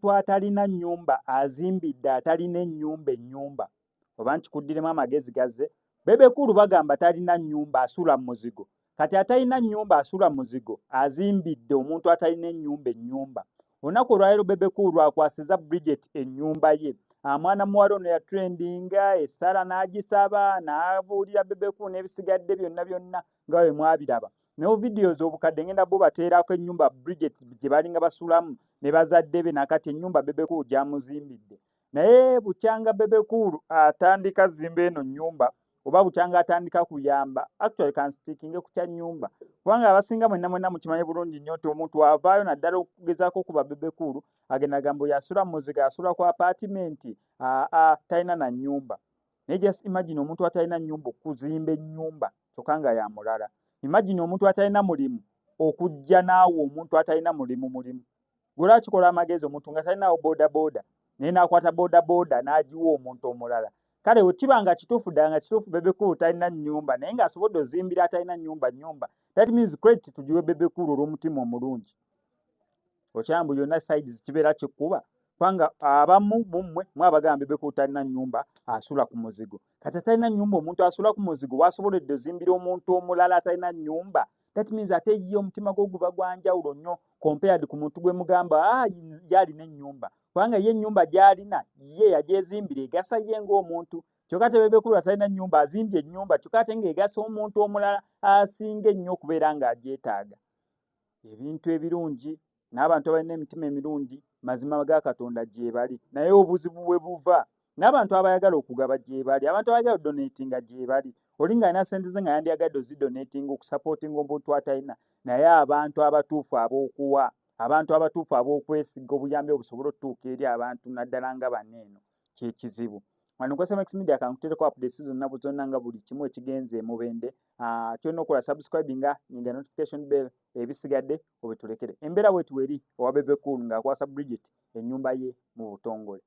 omuntu atalina nnyumba azimbidde atalina ennyumba oba nkikuddiremu amagezi gazze Bebe Cool bagamba talina nnyumba asula mu muzigo kati atalina nnyumba asula mu muzigo azimbidde omuntu atalina ennyumba olunaku olwaleero Bebe Cool akwasiza Bridget ennyumba ye mwana muwala ono ya trendinga essala n'agisaba n'abuulira Bebe Cool n'ebisigadde byonna nga bwe mwabiraba ne videos obukadde ngenda bo bateerako ennyumba Bridget gye balinga basulamu ne bazadde be nakati ennyumba Bebe Cool gyamuzimbidde naye bukyanga Bebe Cool atandika zimba eno nnyumba oba bukyanga atandika kuyamba actually can sticking ku kya nnyumba kubanga abasinga mwenna mukimanyi bulungi nnyo nti omuntu avaayo naddala okugezaako kuba Bebe Cool agenda gambo yasula muziga asula ku apartment talina na nnyumba naye just imagine omuntu atalina nnyumba okuzimba ennyumba kyokka nga ya mulala imagine omuntu atalina mulimu okujja naawe omuntu atalina mulimu gula kikola amagezi omuntu nga talinawo boda naye n'akwata boda n'agiwa omuntu omulala kale wekibanga kituufu ddala nga kituufu Bebe Cool talina nnyumba naye ng'asobodde ozimbira atalina nnyumba that means credit tugiwe Bebe Cool olw'omutima omulungi okyambu yonna sides kibeera kikuba kubanga abamu mummwe mwabagamba Bebe Cool talina nnyumba asula ku muzigo kati atalina nnyumba omuntu asula ku muzigo wasoboledde ozimbira omuntu omulala atalina nnyumba that means ate ye omutima gwo guba gwanjawulo nnyo compared ku muntu gwe mugamba yalina ennyumba kubanga ye ennyumba gy'alina ye yagyezimbira egasa ye ng'omuntu kyokka te Bebe Cool atalina nnyumba azimbye ennyumba kyokka ate ng'egasa omuntu omulala asinga ennyo okubeera ng'agyetaaga ebintu ebirungi n'abantu abalina emitima emirungi mazima ga Katonda gye bali naye obuzibu bwe buva n'abantu abayagala okugaba gye bali abantu abayagala donatinga gye bali olinga alina ssente ze nga yandiyagadde ozidonatinga okusapootinga omuntu atalina naye abantu abatuufu ab'okuwa abantu abatuufu ab'okwesiga obuyambi obusobola okutuuka eri abantu naddala nga banneeno kyekizibu wano kwesa Max Media kankuteereko updates zonna buzonna nga buli kimu ekigenze mubende kyonna okola subscribinga nyinga notification bell ebisigadde obitulekere embeera bwetu eri owa Bebe Cool ng'akwasa Bridget ennyumba ye mu butongole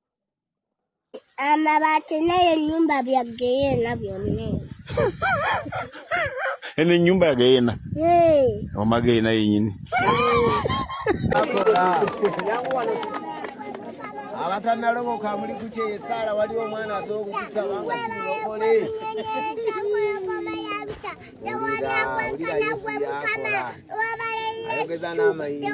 amabati naye ennyumba byaggeyena byonna eno ennyumba yageyena omageyena yenyini abatanaloboka muli kukyesala waliwo omwana asobola okukusaba ngaokole ayogeza n'amayinja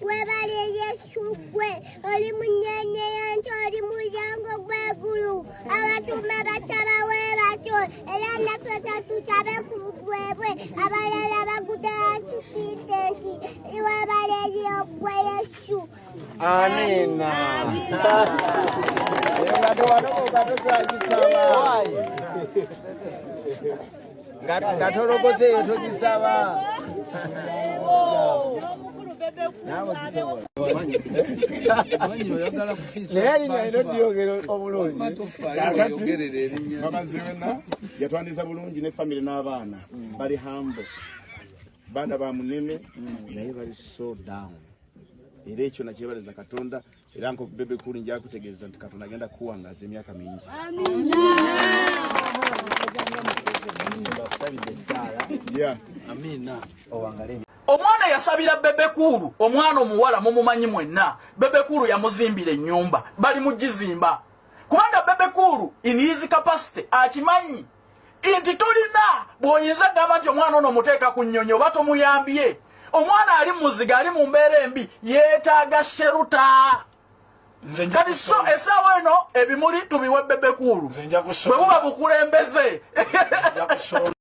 webale Yesu gwe oli munyenye yanti oli mulyango gw'eggulu abatuma basaba webatyo era naffe tusabe ku bwebwe abalala bagudde akikidde nti webale gwe Yesu amina nga tewaloboka tosagisaba nga tologoseeyo togisaba nawe gisobola naye alina ino dyogero obulungi bakazi wena yatwandiza bulungi ne famire n'abaana bali hambo baana ba munene naye bali so down era ekyo nakyebaliza Katonda era nko Bebe Cool nja kutegeeza nti Katonda agenda kuwangaza emyaka mingi amina omwana yasabira Bebe Cool omwana omuwala mumumanyi mwenna Bebe Cool yamuzimbira ennyumba bali mugizimba kubanga Bebe Cool in his capacity akimanyi nti tulina bw'oyinza gamba nti omwana ono muteeka ku nnyonyi oba tomuyambye omwana ali muziga ali mu mbeera embi yeetaaga sheruta kati so essaawa eno ebimuli tubiwe Bebe Cool bwe buba bukulembeze